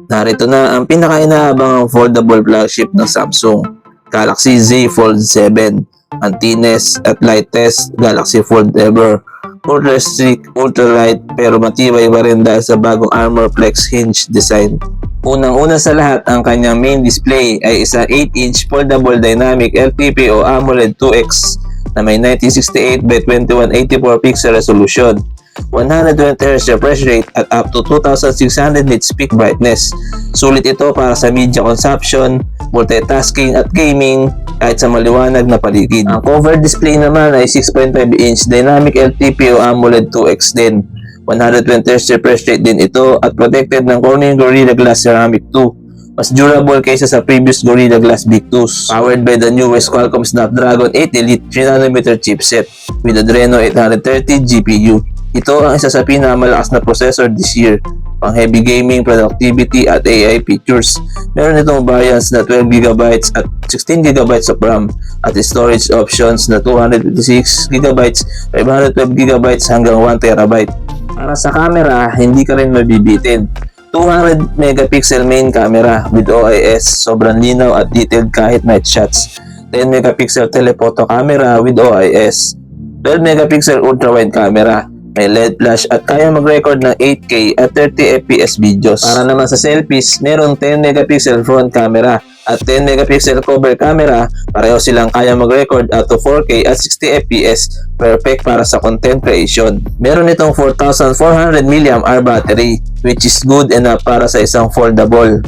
Narito na ang pinaka-inaabangang foldable flagship ng Samsung, Galaxy Z Fold 7. Ang thinnest at lightest Galaxy Fold ever. Ultra sleek, ultra light pero matibay pa rin dahil sa bagong Armor Flex hinge design. Unang-una sa lahat, ang kanyang main display ay isang 8-inch foldable dynamic LTP o AMOLED 2X na may 1968 by 2184 pixel resolution, 120Hz refresh rate at up to 2600 nits peak brightness. Sulit ito para sa media consumption, multitasking at gaming kahit sa maliwanag na paligid. Ang cover display naman ay 6.5-inch dynamic LTP o AMOLED 2X din. 120Hz refresh rate din ito at protected ng Corning Gorilla Glass Ceramic 2. Mas durable kaysa sa previous Gorilla Glass Big 2s. Powered by the newest Qualcomm Snapdragon 8 Elite 3nm chipset with Adreno 830 GPU. Ito ang isa sa pinakamalakas na processor this year, pang heavy gaming, productivity at AI features. Meron itong variants na 12GB at 16GB of RAM at storage options na 256GB, 512GB hanggang 1TB. Para sa camera, hindi ka rin mabibitin. 200 megapixel main camera with OIS, sobrang linaw at detailed kahit night shots. 10 megapixel telephoto camera with OIS. 12 megapixel ultra-wide camera. May LED flash at kaya mag-record ng 8K at 30fps videos. Para naman sa selfies, meron 10 megapixel front camera at 10 megapixel cover camera. Pareho silang kaya mag-record up to 4K at 60fps. Perfect para sa content creation. Meron itong 4400 mAh battery, which is good enough para sa isang foldable.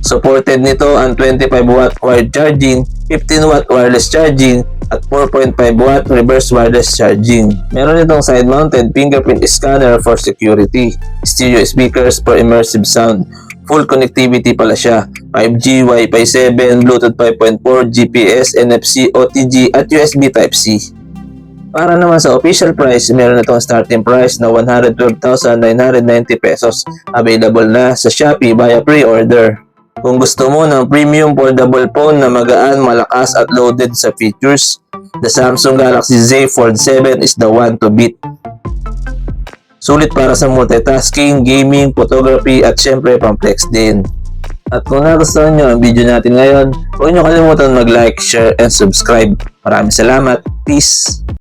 Supported nito ang 25W wired charging, 15W wireless charging, at 4.5W reverse wireless charging. Meron itong side-mounted fingerprint scanner for security, stereo speakers for immersive sound, full connectivity pala siya, 5G, Wi-Fi 7, Bluetooth 5.4, GPS, NFC, OTG at USB Type-C. Para naman sa official price, meron itong starting price na 112,990 pesos. Available na sa Shopee via pre-order. Kung gusto mo ng premium foldable phone na magaan, malakas at loaded sa features, the Samsung Galaxy Z Fold 7 is the one to beat. Sulit para sa multitasking, gaming, photography at syempre pang-flex din. At kung nagustuhan nyo ang video natin ngayon, huwag nyo kalimutan mag-like, share and subscribe. Maraming salamat. Peace!